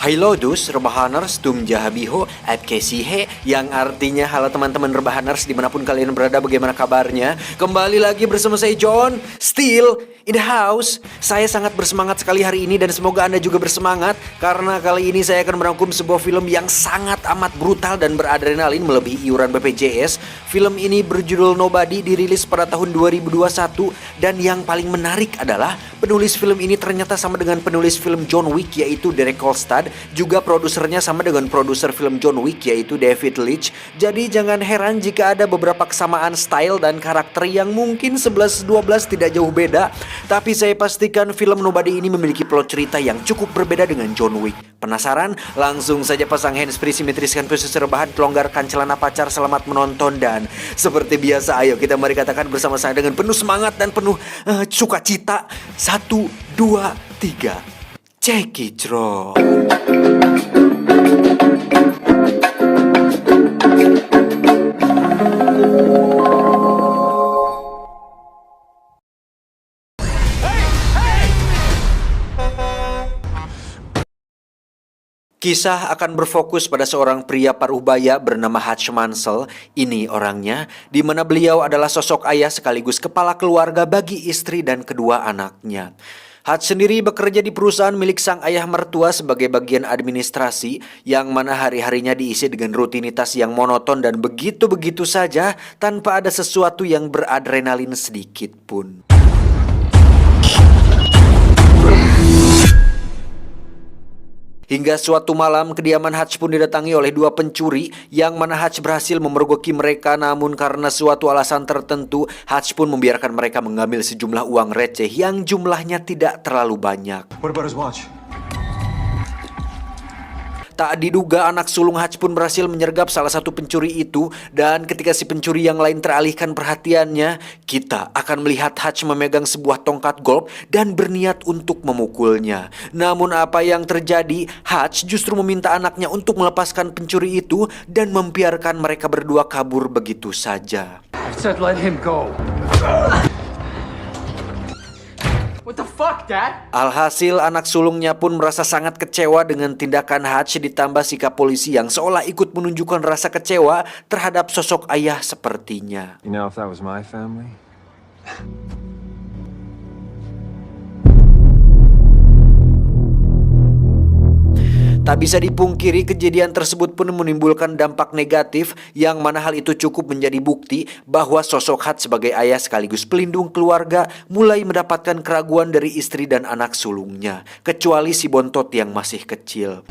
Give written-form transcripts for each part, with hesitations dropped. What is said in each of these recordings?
Hailodus Rebahaners Tum Jahabiho Kesihe, yang artinya halo teman-teman Rebahaners dimanapun kalian berada, bagaimana kabarnya? Kembali lagi bersama saya John, still in the house. Saya sangat bersemangat sekali hari ini dan semoga Anda juga bersemangat, karena kali ini saya akan merangkum sebuah film yang sangat amat brutal dan beradrenalin melebihi iuran BPJS. Film ini berjudul Nobody, dirilis pada tahun 2021, dan yang paling menarik adalah penulis film ini ternyata sama dengan penulis film John Wick, yaitu Derek Kolstad. Juga produsernya sama dengan produser film John Wick, yaitu David Leitch. Jadi jangan heran jika ada beberapa kesamaan style dan karakter yang mungkin 11-12 tidak jauh beda. Tapi saya pastikan film Nobody ini memiliki plot cerita yang cukup berbeda dengan John Wick. Penasaran? Langsung saja pasang handsfree, simetriskan posisi rebahan, kelonggarkan celana pacar, selamat menonton. Dan seperti biasa, ayo kita mari katakan bersama saya dengan penuh semangat dan penuh sukacita. 1, 2, 3. Check it, bro. Kisah akan berfokus pada seorang pria parubaya bernama Hutch Mansell. Ini orangnya, di mana beliau adalah sosok ayah sekaligus kepala keluarga bagi istri dan kedua anaknya. Hutch sendiri bekerja di perusahaan milik sang ayah mertua sebagai bagian administrasi, yang mana hari-harinya diisi dengan rutinitas yang monoton dan begitu-begitu saja tanpa ada sesuatu yang beradrenalin sedikit pun. Hingga suatu malam, kediaman Hutch pun didatangi oleh dua pencuri, yang mana Hutch berhasil memergoki mereka. Namun karena suatu alasan tertentu, Hutch pun membiarkan mereka mengambil sejumlah uang receh yang jumlahnya tidak terlalu banyak. What about his watch? Tak diduga anak sulung Hutch pun berhasil menyergap salah satu pencuri itu, dan ketika si pencuri yang lain teralihkan perhatiannya, kita akan melihat Hutch memegang sebuah tongkat golf dan berniat untuk memukulnya. Namun apa yang terjadi? Hutch justru meminta anaknya untuk melepaskan pencuri itu dan membiarkan mereka berdua kabur begitu saja. I said let him go. What the fuck, Dad? Alhasil anak sulungnya pun merasa sangat kecewa dengan tindakan Hutch, ditambah sikap polisi yang seolah ikut menunjukkan rasa kecewa terhadap sosok ayah sepertinya. You know, if that was my family. Tak bisa dipungkiri, kejadian tersebut pun menimbulkan dampak negatif, yang mana hal itu cukup menjadi bukti bahwa sosok Hutch sebagai ayah sekaligus pelindung keluarga mulai mendapatkan keraguan dari istri dan anak sulungnya, kecuali si bontot yang masih kecil.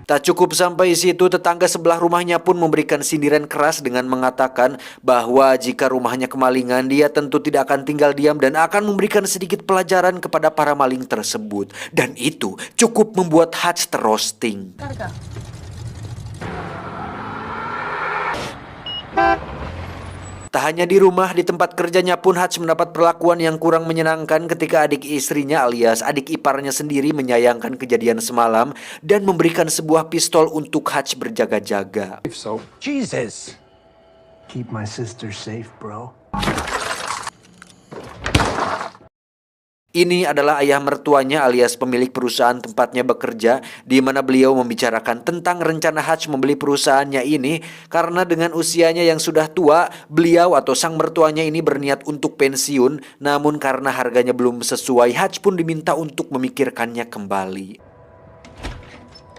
Tak cukup sampai situ, tetangga sebelah rumahnya pun memberikan sindiran keras dengan mengatakan bahwa jika rumahnya kemalingan, dia tentu tidak akan tinggal diam dan akan memberikan sedikit pelajaran kepada para maling tersebut. Dan itu cukup membuat Hutch terroasting. Tak hanya di rumah, di tempat kerjanya pun Hutch mendapat perlakuan yang kurang menyenangkan ketika adik istrinya alias adik iparnya sendiri menyayangkan kejadian semalam dan memberikan sebuah pistol untuk Hutch berjaga-jaga. So, Jesus. Keep my sister safe, bro. Ini adalah ayah mertuanya alias pemilik perusahaan tempatnya bekerja, di mana beliau membicarakan tentang rencana Hutch membeli perusahaannya ini karena dengan usianya yang sudah tua, beliau atau sang mertuanya ini berniat untuk pensiun. Namun karena harganya belum sesuai, Hutch pun diminta untuk memikirkannya kembali.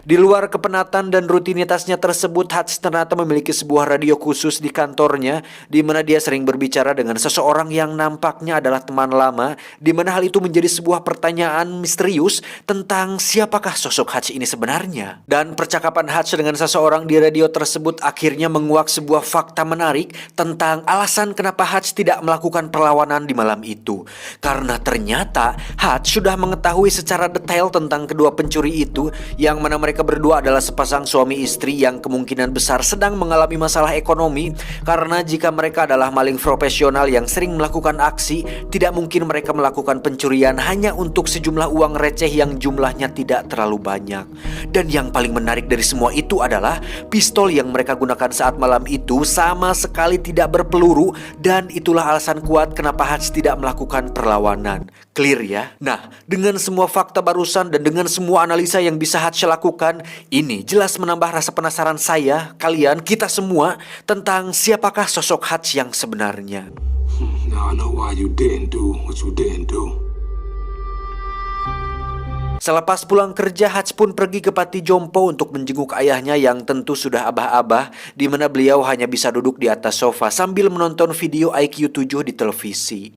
Di luar kepenatan dan rutinitasnya tersebut, Hutch ternyata memiliki sebuah radio khusus di kantornya, di mana dia sering berbicara dengan seseorang yang nampaknya adalah teman lama, di mana hal itu menjadi sebuah pertanyaan misterius tentang siapakah sosok Hutch ini sebenarnya. Dan percakapan Hutch dengan seseorang di radio tersebut akhirnya menguak sebuah fakta menarik tentang alasan kenapa Hutch tidak melakukan perlawanan di malam itu. Karena ternyata Hutch sudah mengetahui secara detail tentang kedua pencuri itu, yang mana mereka mereka berdua adalah sepasang suami istri yang kemungkinan besar sedang mengalami masalah ekonomi, karena jika mereka adalah maling profesional yang sering melakukan aksi, tidak mungkin mereka melakukan pencurian hanya untuk sejumlah uang receh yang jumlahnya tidak terlalu banyak. Dan yang paling menarik dari semua itu adalah pistol yang mereka gunakan saat malam itu sama sekali tidak berpeluru, dan itulah alasan kuat kenapa Hutch tidak melakukan perlawanan. Clear ya? Nah, dengan semua fakta barusan dan dengan semua analisa yang bisa Hutch lakukan, ini jelas menambah rasa penasaran saya, kalian, kita semua tentang siapakah sosok Hutch yang sebenarnya. Now I know why you didn't do what you didn't do. Selepas pulang kerja, Hutch pun pergi ke Panti Jompo untuk menjenguk ayahnya yang tentu sudah abah-abah, di mana beliau hanya bisa duduk di atas sofa sambil menonton video IQ 7 di televisi.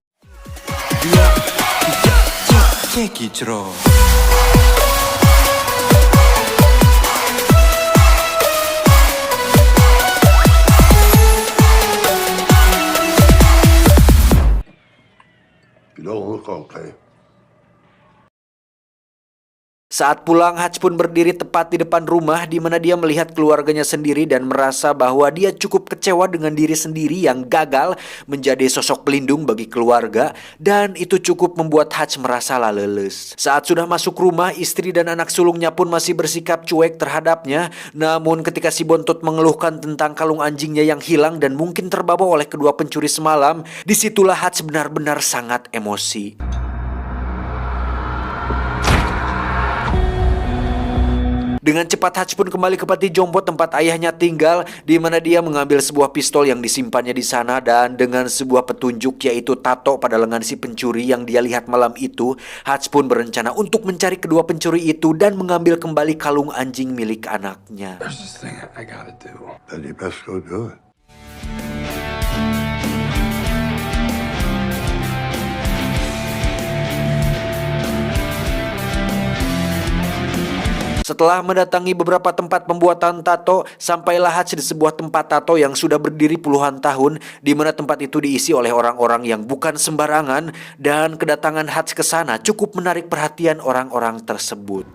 You don't look okay. Saat pulang, Hutch pun berdiri tepat di depan rumah di mana dia melihat keluarganya sendiri dan merasa bahwa dia cukup kecewa dengan diri sendiri yang gagal menjadi sosok pelindung bagi keluarga, dan itu cukup membuat Hutch merasa leles. Saat sudah masuk rumah, istri dan anak sulungnya pun masih bersikap cuek terhadapnya, namun ketika si bontot mengeluhkan tentang kalung anjingnya yang hilang dan mungkin terbawa oleh kedua pencuri semalam, disitulah Hutch benar-benar sangat emosi. Dengan cepat Hutch pun kembali ke Panti Jompo tempat ayahnya tinggal, di mana dia mengambil sebuah pistol yang disimpannya di sana, dan dengan sebuah petunjuk yaitu tato pada lengan si pencuri yang dia lihat malam itu, Hutch pun berencana untuk mencari kedua pencuri itu dan mengambil kembali kalung anjing milik anaknya. There's this thing I gotta do. Then you best go do it. Setelah mendatangi beberapa tempat pembuatan tato, sampailah Hutch di sebuah tempat tato yang sudah berdiri puluhan tahun, di mana tempat itu diisi oleh orang-orang yang bukan sembarangan, dan kedatangan Hutch ke sana cukup menarik perhatian orang-orang tersebut.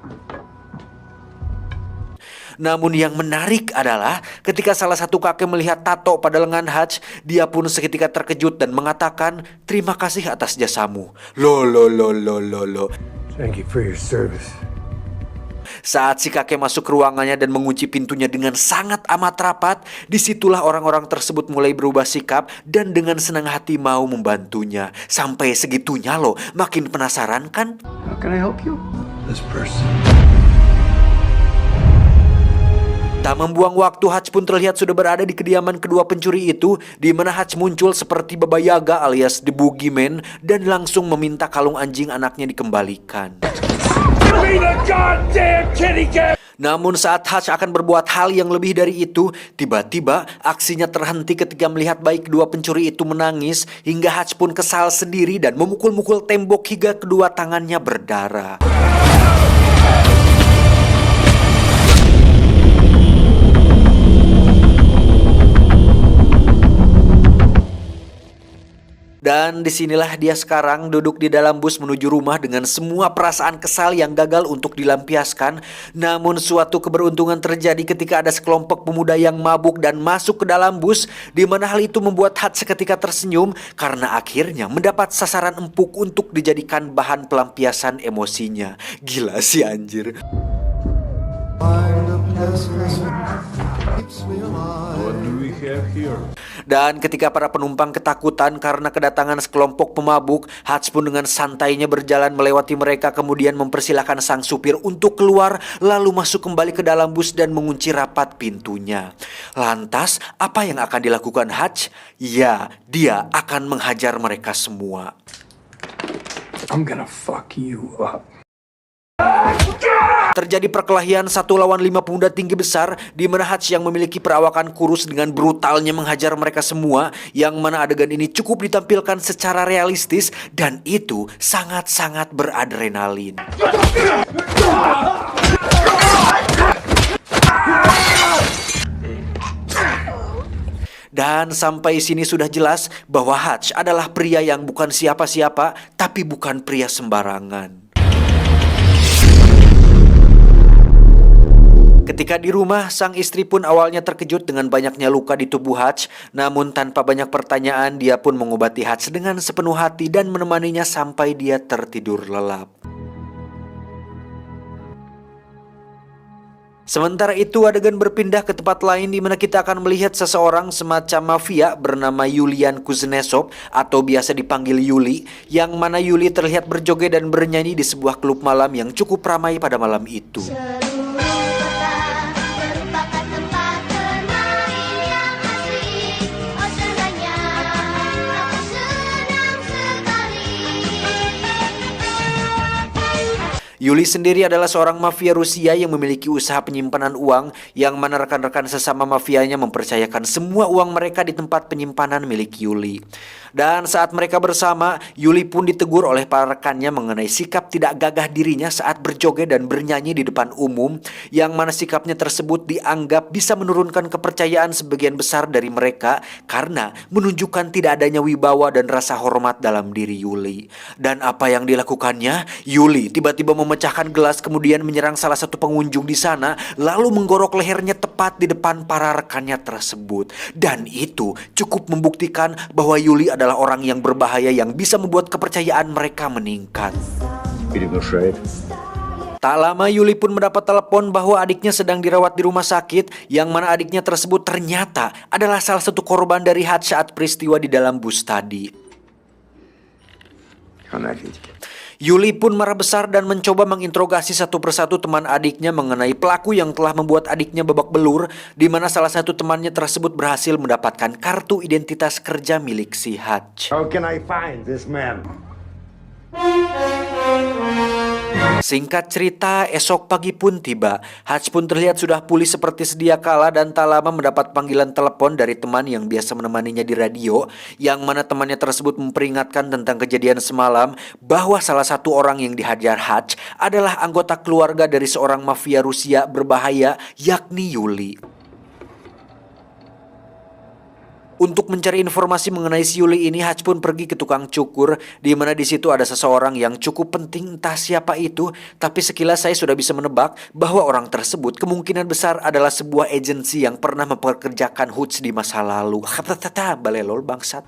Namun yang menarik adalah ketika salah satu kakek melihat tato pada lengan Hutch, dia pun seketika terkejut dan mengatakan, "Terima kasih atas jasamu." Lo. Thank you for your service. Saat si kakek masuk ke ruangannya dan mengunci pintunya dengan sangat amat rapat, disitulah orang-orang tersebut mulai berubah sikap dan dengan senang hati mau membantunya. Sampai segitunya loh, makin penasaran kan? How can I help you? This person. Tak membuang waktu, Hutch pun terlihat sudah berada di kediaman kedua pencuri itu, di mana Hutch muncul seperti Baba Yaga alias The Boogeyman dan langsung meminta kalung anjing anaknya dikembalikan. Namun saat Hutch akan berbuat hal yang lebih dari itu, tiba-tiba aksinya terhenti ketika melihat baik kedua pencuri itu menangis, hingga Hutch pun kesal sendiri dan memukul-mukul tembok hingga kedua tangannya berdarah. Dan disinilah dia sekarang duduk di dalam bus menuju rumah dengan semua perasaan kesal yang gagal untuk dilampiaskan. Namun suatu keberuntungan terjadi ketika ada sekelompok pemuda yang mabuk dan masuk ke dalam bus, di mana hal itu membuat Hutch seketika tersenyum karena akhirnya mendapat sasaran empuk untuk dijadikan bahan pelampiasan emosinya. Gila sih anjir. Dan ketika para penumpang ketakutan karena kedatangan sekelompok pemabuk, Hutch pun dengan santainya berjalan melewati mereka, kemudian mempersilahkan sang supir untuk keluar, lalu masuk kembali ke dalam bus dan mengunci rapat pintunya. Lantas, apa yang akan dilakukan Hutch? Ya, dia akan menghajar mereka semua. I'm gonna fuck you up. Terjadi perkelahian 1 lawan 5 pemuda tinggi besar, di mana Hutch yang memiliki perawakan kurus dengan brutalnya menghajar mereka semua, yang mana adegan ini cukup ditampilkan secara realistis dan itu sangat-sangat beradrenalin. Dan sampai sini sudah jelas bahwa Hutch adalah pria yang bukan siapa-siapa, tapi bukan pria sembarangan. Ketika di rumah, sang istri pun awalnya terkejut dengan banyaknya luka di tubuh Hutch. Namun tanpa banyak pertanyaan, dia pun mengobati Hutch dengan sepenuh hati dan menemaninya sampai dia tertidur lelap. Sementara itu adegan berpindah ke tempat lain di mana kita akan melihat seseorang semacam mafia bernama Yulian Kuznetsov atau biasa dipanggil Yuli, yang mana Yuli terlihat berjoget dan bernyanyi di sebuah klub malam yang cukup ramai pada malam itu. Seluruh kota merupakan tempat bermain yang asik. Oh senangnya, aku senang sekali. Yuli sendiri adalah seorang mafia Rusia yang memiliki usaha penyimpanan uang, yang mana rekan-rekan sesama mafianya mempercayakan semua uang mereka di tempat penyimpanan milik Yuli. Dan saat mereka bersama, Yuli pun ditegur oleh para rekannya mengenai sikap tidak gagah dirinya saat berjoget dan bernyanyi di depan umum, yang mana sikapnya tersebut dianggap bisa menurunkan kepercayaan sebagian besar dari mereka karena menunjukkan tidak adanya wibawa dan rasa hormat dalam diri Yuli. Dan apa yang dilakukannya? Yuli tiba-tiba memecahkan gelas kemudian menyerang salah satu pengunjung di sana, lalu menggorok lehernya tepat di depan para rekannya tersebut. Dan itu cukup membuktikan bahwa Yuli adalah orang yang berbahaya yang bisa membuat kepercayaan mereka meningkat. Tak lama Yuli pun mendapat telepon bahwa adiknya sedang dirawat di rumah sakit, yang mana adiknya tersebut ternyata adalah salah satu korban dari Hutch saat peristiwa di dalam bus tadi. Yuli pun marah besar dan mencoba menginterogasi satu persatu teman adiknya mengenai pelaku yang telah membuat adiknya babak belur, di mana salah satu temannya tersebut berhasil mendapatkan kartu identitas kerja milik si Hutch. How can I find this man? Singkat cerita, esok pagi pun tiba. Hutch pun terlihat sudah pulih seperti sedia kala dan tak lama mendapat panggilan telepon dari teman yang biasa menemaninya di radio, yang mana temannya tersebut memperingatkan tentang kejadian semalam bahwa salah satu orang yang dihajar Hutch adalah anggota keluarga dari seorang mafia Rusia berbahaya, yakni Yuli. Untuk mencari informasi mengenai si Yuli ini, Hutch pun pergi ke tukang cukur, di mana di situ ada seseorang yang cukup penting, entah siapa itu, tapi sekilas saya sudah bisa menebak bahwa orang tersebut kemungkinan besar adalah sebuah agensi yang pernah mempekerjakan Hutch di masa lalu. Balelol bangsat.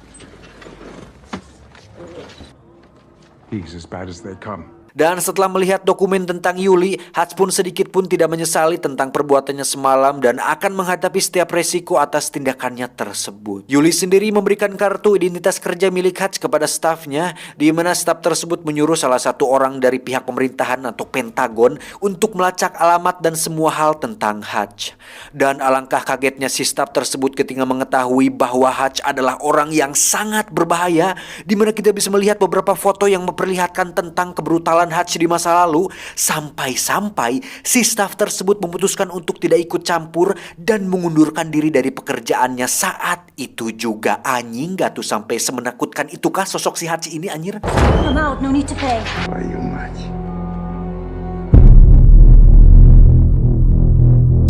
He's as bad as they come. Dan setelah melihat dokumen tentang Yuli, Hutch pun sedikit pun tidak menyesali tentang perbuatannya semalam dan akan menghadapi setiap resiko atas tindakannya tersebut. Yuli sendiri memberikan kartu identitas kerja milik Hutch kepada stafnya, di mana staf tersebut menyuruh salah satu orang dari pihak pemerintahan atau Pentagon untuk melacak alamat dan semua hal tentang Hutch. Dan alangkah kagetnya si staf tersebut ketika mengetahui bahwa Hutch adalah orang yang sangat berbahaya, di mana kita bisa melihat beberapa foto yang memperlihatkan tentang kebrutalan Hutch di masa lalu, sampai-sampai si staf tersebut memutuskan untuk tidak ikut campur dan mengundurkan diri dari pekerjaannya saat itu juga. Anjing, gak tuh sampai semenakutkan itukah sosok si Hutch ini anjir? I'm out, no need to pay. Why you much?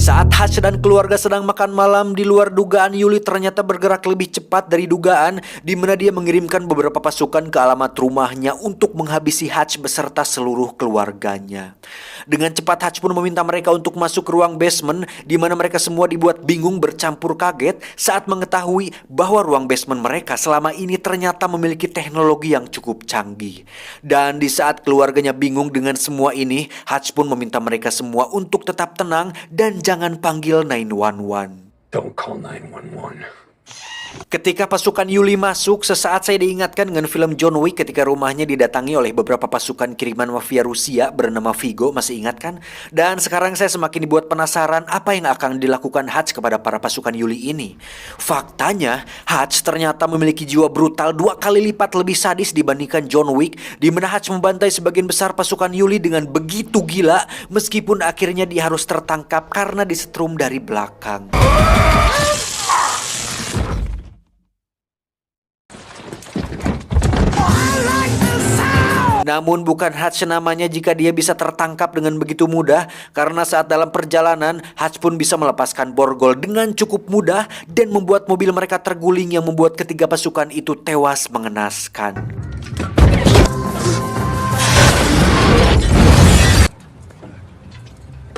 Saat Hutch dan keluarga sedang makan malam, di luar dugaan Yuli ternyata bergerak lebih cepat dari dugaan, di mana dia mengirimkan beberapa pasukan ke alamat rumahnya untuk menghabisi Hutch beserta seluruh keluarganya. Dengan cepat Hutch pun meminta mereka untuk masuk ke ruang basement, di mana mereka semua dibuat bingung bercampur kaget saat mengetahui bahwa ruang basement mereka selama ini ternyata memiliki teknologi yang cukup canggih. Dan di saat keluarganya bingung dengan semua ini, Hutch pun meminta mereka semua untuk tetap tenang dan jangan panggil 911. Don't call 911. Ketika pasukan Yuli masuk, sesaat saya diingatkan dengan film John Wick ketika rumahnya didatangi oleh beberapa pasukan kiriman mafia Rusia bernama Vigo, masih ingat kan? Dan sekarang saya semakin dibuat penasaran apa yang akan dilakukan Hutch kepada para pasukan Yuli ini. Faktanya, Hutch ternyata memiliki jiwa brutal 2 kali lipat lebih sadis dibandingkan John Wick, di mana Hutch membantai sebagian besar pasukan Yuli dengan begitu gila, meskipun akhirnya dia harus tertangkap karena disetrum dari belakang. Namun bukan Hutch namanya jika dia bisa tertangkap dengan begitu mudah, karena saat dalam perjalanan Hutch pun bisa melepaskan borgol dengan cukup mudah dan membuat mobil mereka terguling yang membuat ketiga pasukan itu tewas mengenaskan.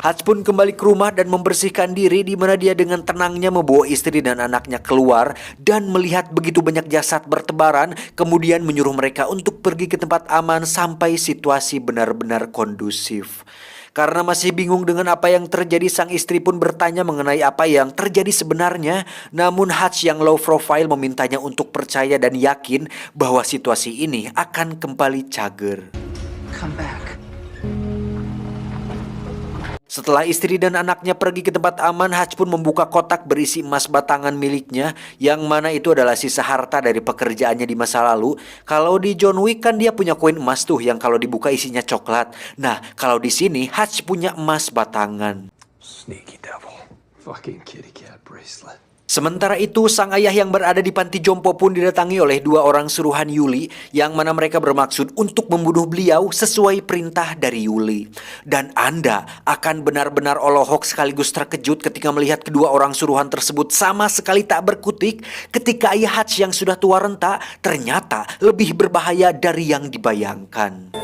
Hutch pun kembali ke rumah dan membersihkan diri, di mana dia dengan tenangnya membawa istri dan anaknya keluar dan melihat begitu banyak jasad bertebaran, kemudian menyuruh mereka untuk pergi ke tempat aman sampai situasi benar-benar kondusif. Karena masih bingung dengan apa yang terjadi, sang istri pun bertanya mengenai apa yang terjadi sebenarnya. Namun Hutch yang low profile memintanya untuk percaya dan yakin bahwa situasi ini akan kembali cager. Come back. Setelah istri dan anaknya pergi ke tempat aman, Hutch pun membuka kotak berisi emas batangan miliknya, yang mana itu adalah sisa harta dari pekerjaannya di masa lalu. Kalau di John Wick kan dia punya koin emas tuh yang kalau dibuka isinya coklat. Nah, kalau di sini Hutch punya emas batangan. Sneaky devil. Fucking kitty cat bracelet. Sementara itu, sang ayah yang berada di panti jompo pun didatangi oleh dua orang suruhan Yuli, yang mana mereka bermaksud untuk membunuh beliau sesuai perintah dari Yuli. Dan Anda akan benar-benar olohok sekaligus terkejut ketika melihat kedua orang suruhan tersebut sama sekali tak berkutik, ketika ayah Hutch yang sudah tua renta ternyata lebih berbahaya dari yang dibayangkan.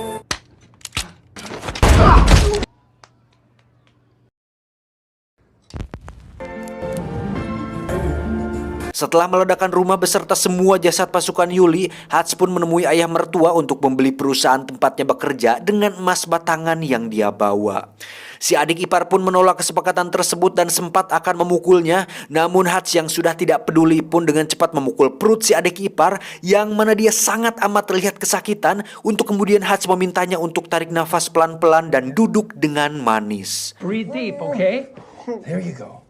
Setelah meledakan rumah beserta semua jasad pasukan Yuli, Hutch pun menemui ayah mertua untuk membeli perusahaan tempatnya bekerja dengan emas batangan yang dia bawa. Si adik ipar pun menolak kesepakatan tersebut dan sempat akan memukulnya. Namun Hutch yang sudah tidak peduli pun dengan cepat memukul perut si adik ipar, yang mana dia sangat amat terlihat kesakitan. Untuk kemudian Hutch memintanya untuk tarik nafas pelan-pelan dan duduk dengan manis. Breathe deep, okay? There you go.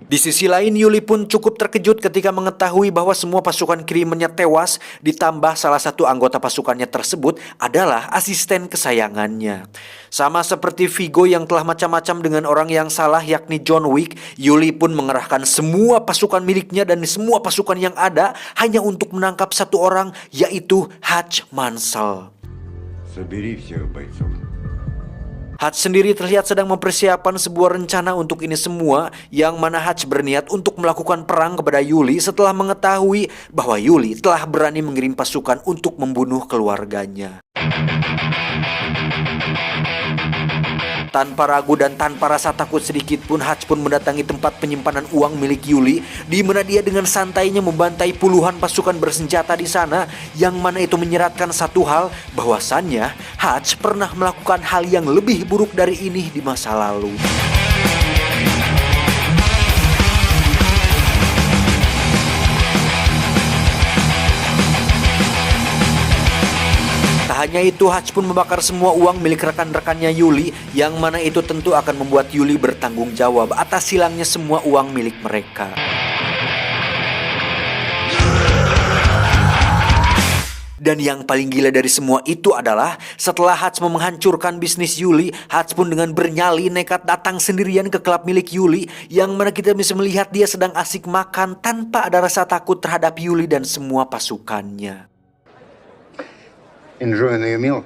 Di sisi lain, Yuli pun cukup terkejut ketika mengetahui bahwa semua pasukan krimennya tewas, ditambah salah satu anggota pasukannya tersebut adalah asisten kesayangannya. Sama seperti Viggo yang telah macam-macam dengan orang yang salah, yakni John Wick, Yuli pun mengerahkan semua pasukan miliknya dan semua pasukan yang ada hanya untuk menangkap satu orang, yaitu Hutch Mansell. Собери всех бойцов. Hutch sendiri terlihat sedang mempersiapkan sebuah rencana untuk ini semua, yang mana Hutch berniat untuk melakukan perang kepada Yuli setelah mengetahui bahwa Yuli telah berani mengirim pasukan untuk membunuh keluarganya. Tanpa ragu dan tanpa rasa takut sedikit pun, Hutch pun mendatangi tempat penyimpanan uang milik Yuli, di mana dia dengan santainya membantai puluhan pasukan bersenjata di sana, yang mana itu menyeratkan satu hal, bahwasannya Hutch pernah melakukan hal yang lebih buruk dari ini di masa lalu. Tak hanya itu, Hutch pun membakar semua uang milik rekan-rekannya Yuli, yang mana itu tentu akan membuat Yuli bertanggung jawab atas hilangnya semua uang milik mereka. Dan yang paling gila dari semua itu adalah setelah Hutch menghancurkan bisnis Yuli, Hutch pun dengan bernyali nekat datang sendirian ke klub milik Yuli, yang mana kita bisa melihat dia sedang asik makan tanpa ada rasa takut terhadap Yuli dan semua pasukannya. Enjoying your meal?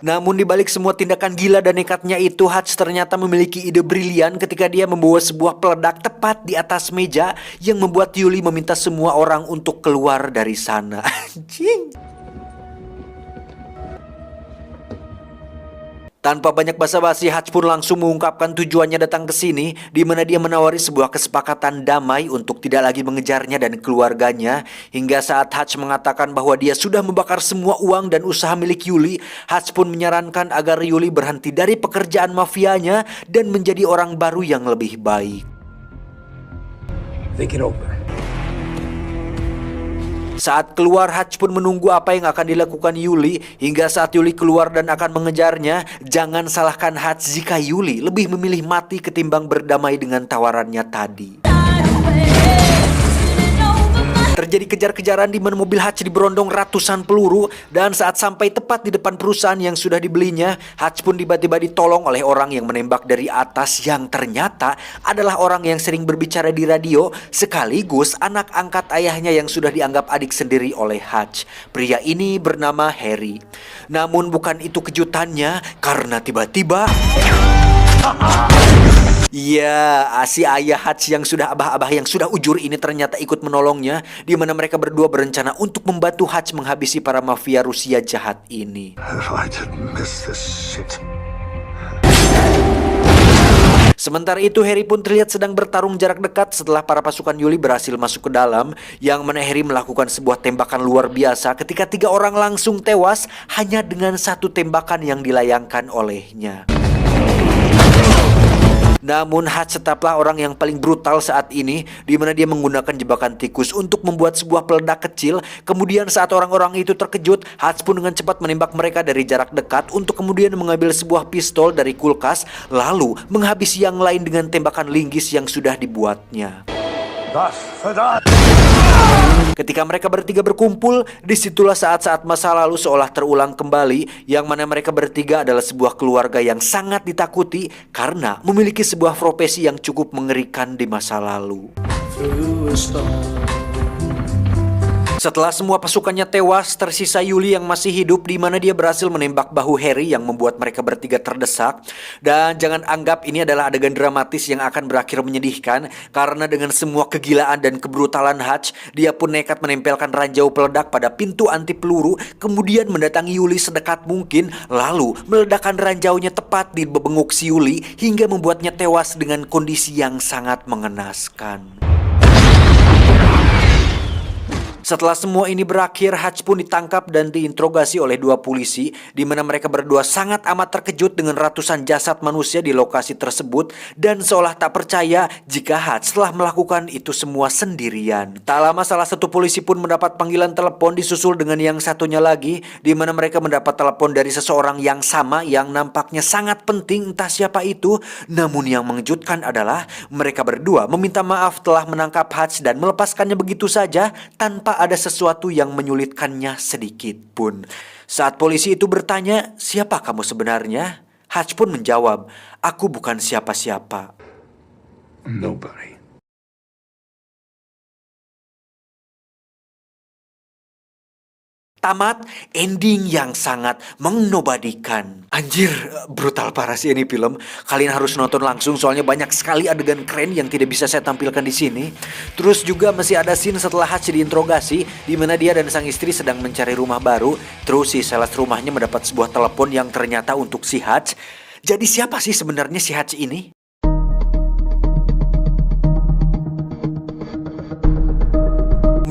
Namun di balik semua tindakan gila dan nekatnya itu, Hutch ternyata memiliki ide brilian ketika dia membawa sebuah peledak tepat di atas meja, yang membuat Yuli meminta semua orang untuk keluar dari sana. Anjing. Tanpa banyak basa-basi, Hutch pun langsung mengungkapkan tujuannya datang ke sini, di mana dia menawari sebuah kesepakatan damai untuk tidak lagi mengejarnya dan keluarganya. Hingga saat Hutch mengatakan bahwa dia sudah membakar semua uang dan usaha milik Yuli, Hutch pun menyarankan agar Yuli berhenti dari pekerjaan mafianya dan menjadi orang baru yang lebih baik. Think it over. Saat keluar, Hutch pun menunggu apa yang akan dilakukan Yuli. Hingga saat Yuli keluar dan akan mengejarnya, jangan salahkan Hutch jika Yuli lebih memilih mati ketimbang berdamai dengan tawarannya tadi. Terjadi kejar-kejaran di mana mobil Hutch diberondong ratusan peluru, dan saat sampai tepat di depan perusahaan yang sudah dibelinya, Hutch pun tiba-tiba ditolong oleh orang yang menembak dari atas, yang ternyata adalah orang yang sering berbicara di radio, sekaligus anak angkat ayahnya yang sudah dianggap adik sendiri oleh Hutch. Pria ini bernama Harry. Namun bukan itu kejutannya, karena tiba-tiba ya, si ayah Hutch yang sudah abah-abah yang sudah ujur ini ternyata ikut menolongnya, di mana mereka berdua berencana untuk membantu Hutch menghabisi para mafia Rusia jahat ini. If I didn't miss this shit. Sementara itu Harry pun terlihat sedang bertarung jarak dekat setelah para pasukan Yuli berhasil masuk ke dalam, yang mana Harry melakukan sebuah tembakan luar biasa ketika 3 orang langsung tewas hanya dengan 1 tembakan yang dilayangkan olehnya. Namun Hutch tetaplah orang yang paling brutal saat ini, di mana dia menggunakan jebakan tikus untuk membuat sebuah peledak kecil. Kemudian saat orang-orang itu terkejut, Hutch pun dengan cepat menembak mereka dari jarak dekat untuk kemudian mengambil sebuah pistol dari kulkas, lalu menghabisi yang lain dengan tembakan linggis yang sudah dibuatnya. Ketika mereka bertiga berkumpul, disitulah saat-saat masa lalu seolah terulang kembali, yang mana mereka bertiga adalah sebuah keluarga yang sangat ditakuti karena memiliki sebuah profesi yang cukup mengerikan di masa lalu. Setelah semua pasukannya tewas, tersisa Yuli yang masih hidup, di mana dia berhasil menembak bahu Harry yang membuat mereka bertiga terdesak. Dan jangan anggap ini adalah adegan dramatis yang akan berakhir menyedihkan, karena dengan semua kegilaan dan kebrutalan Hutch, dia pun nekat menempelkan ranjau peledak pada pintu anti peluru, kemudian mendatangi Yuli sedekat mungkin, lalu meledakkan ranjaunya tepat di bebenguk si Yuli hingga membuatnya tewas dengan kondisi yang sangat mengenaskan. Setelah semua ini berakhir, Hutch pun ditangkap dan diinterogasi oleh 2 polisi, di mana mereka berdua sangat amat terkejut dengan ratusan jasad manusia di lokasi tersebut dan seolah tak percaya jika Hutch telah melakukan itu semua sendirian. Tak lama salah satu polisi pun mendapat panggilan telepon disusul dengan yang satunya lagi, di mana mereka mendapat telepon dari seseorang yang sama yang nampaknya sangat penting, entah siapa itu. Namun yang mengejutkan adalah mereka berdua meminta maaf telah menangkap Hutch dan melepaskannya begitu saja tanpa ada sesuatu yang menyulitkannya sedikit pun. Saat polisi itu bertanya, "Siapa kamu sebenarnya?" Hutch pun menjawab, "Aku bukan siapa-siapa." Nobody. Tamat, ending yang sangat mengnobadikan. Anjir, brutal parah sih ini film. Kalian harus nonton langsung soalnya banyak sekali adegan keren yang tidak bisa saya tampilkan di sini. Terus juga masih ada scene setelah Hutch diinterogasi, di mana dia dan sang istri sedang mencari rumah baru. Terus si sales rumahnya mendapat sebuah telepon yang ternyata untuk si Hutch. Jadi siapa sih sebenarnya si Hutch ini?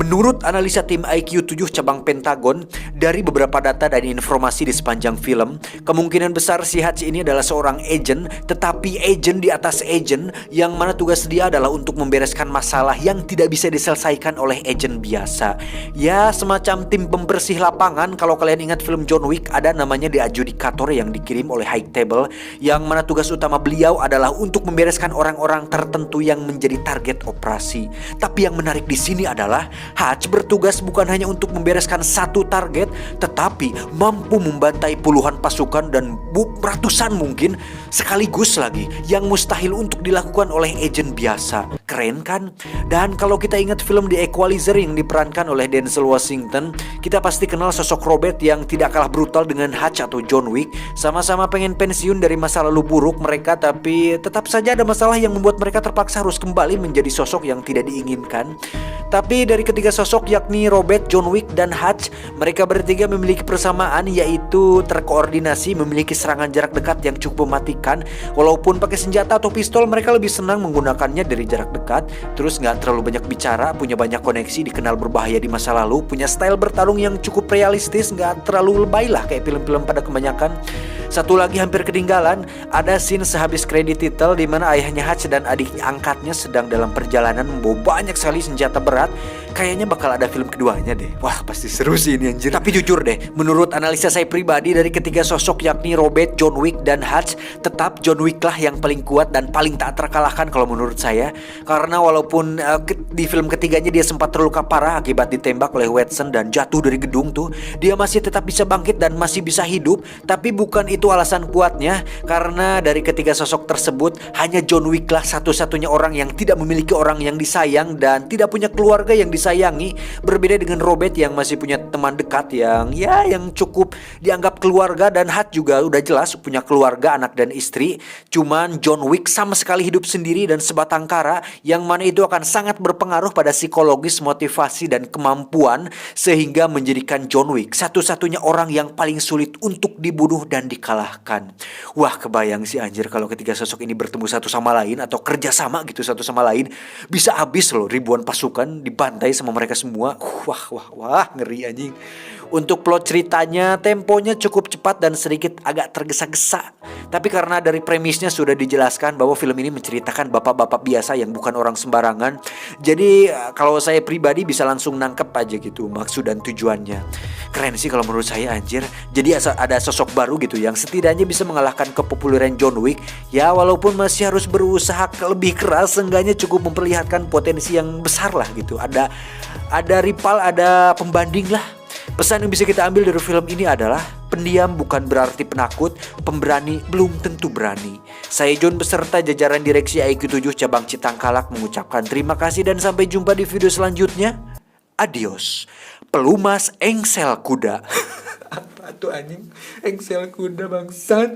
Menurut analisa tim IQ 7 cabang Pentagon, dari beberapa data dan informasi di sepanjang film, kemungkinan besar si Hutch ini adalah seorang agent, tetapi agent di atas agent, yang mana tugas dia adalah untuk membereskan masalah yang tidak bisa diselesaikan oleh agent biasa. Ya, semacam tim pembersih lapangan. Kalau kalian ingat film John Wick, ada namanya The Adjudicator yang dikirim oleh High Table, yang mana tugas utama beliau adalah untuk membereskan orang-orang tertentu yang menjadi target operasi. Tapi yang menarik di sini adalah Hutch bertugas bukan hanya untuk membereskan satu target, tetapi mampu membantai puluhan pasukan dan ratusan mungkin sekaligus lagi, yang mustahil untuk dilakukan oleh agen biasa. Keren kan? Dan kalau kita ingat film The Equalizer yang diperankan oleh Denzel Washington, kita pasti kenal sosok Robert yang tidak kalah brutal dengan Hutch atau John Wick. Sama-sama pengen pensiun dari masa lalu buruk mereka, tapi tetap saja ada masalah yang membuat mereka terpaksa harus kembali menjadi sosok yang tidak diinginkan. Tapi dari ketiga sosok yakni Robert, John Wick, dan Hutch, mereka bertiga memiliki persamaan, yaitu terkoordinasi, memiliki serangan jarak dekat yang cukup mematikan. Walaupun pakai senjata atau pistol, mereka lebih senang menggunakannya dari jarak dekat. Terus gak terlalu banyak bicara, punya banyak koneksi, dikenal berbahaya di masa lalu, punya style bertarung yang cukup realistis, gak terlalu lebay lah kayak film-film pada kebanyakan. Satu lagi hampir ketinggalan, ada scene sehabis kredit title di mana ayahnya Hutch dan adik angkatnya sedang dalam perjalanan membawa banyak sekali senjata berat. Kayaknya bakal ada film keduanya deh. Wah, pasti seru sih ini anjir. Tapi jujur deh, menurut analisa saya pribadi dari ketiga sosok yakni Robert, John Wick, dan Hutch, tetap John Wick lah yang paling kuat dan paling tak terkalahkan kalau menurut saya. Karena walaupun di film ketiganya dia sempat terluka parah akibat ditembak oleh Watson dan jatuh dari gedung tuh, dia masih tetap bisa bangkit dan masih bisa hidup. Tapi bukan itu alasan kuatnya, karena dari ketiga sosok tersebut hanya John Wick lah satu-satunya orang yang tidak memiliki orang yang disayang dan tidak punya keluarga yang disayangi. Berbeda dengan Robert yang masih punya teman dekat yang cukup dianggap keluarga, dan Hutch juga udah jelas punya keluarga, anak dan istri. Cuman John Wick sama sekali hidup sendiri dan sebatang kara, yang mana itu akan sangat berpengaruh pada psikologis, motivasi, dan kemampuan, sehingga menjadikan John Wick satu-satunya orang yang paling sulit untuk dibunuh dan dikalahkan. dikalahkan. Wah, kebayang sih anjir kalau ketiga sosok ini bertemu satu sama lain atau kerja sama gitu satu sama lain, bisa habis loh ribuan pasukan dibantai sama mereka semua. Wah, ngeri anjing. Untuk plot ceritanya, temponya cukup cepat dan sedikit agak tergesa-gesa. Tapi karena dari premisnya sudah dijelaskan bahwa film ini menceritakan bapak-bapak biasa yang bukan orang sembarangan, jadi kalau saya pribadi bisa langsung nangkep aja gitu maksud dan tujuannya. Keren sih kalau menurut saya anjir. Jadi ada sosok baru gitu yang setidaknya bisa mengalahkan kepopuleran John Wick. Ya walaupun masih harus berusaha lebih keras, seenggaknya cukup memperlihatkan potensi yang besar lah gitu. Ada rival, ada pembanding lah. Pesan yang bisa kita ambil dari film ini adalah pendiam bukan berarti penakut, pemberani belum tentu berani. Saya John beserta jajaran direksi IQ7 cabang Citangkalak mengucapkan terima kasih dan sampai jumpa di video selanjutnya. Adios. Pelumas engsel kuda. Apa tuh anjing? Engsel kuda bangsat.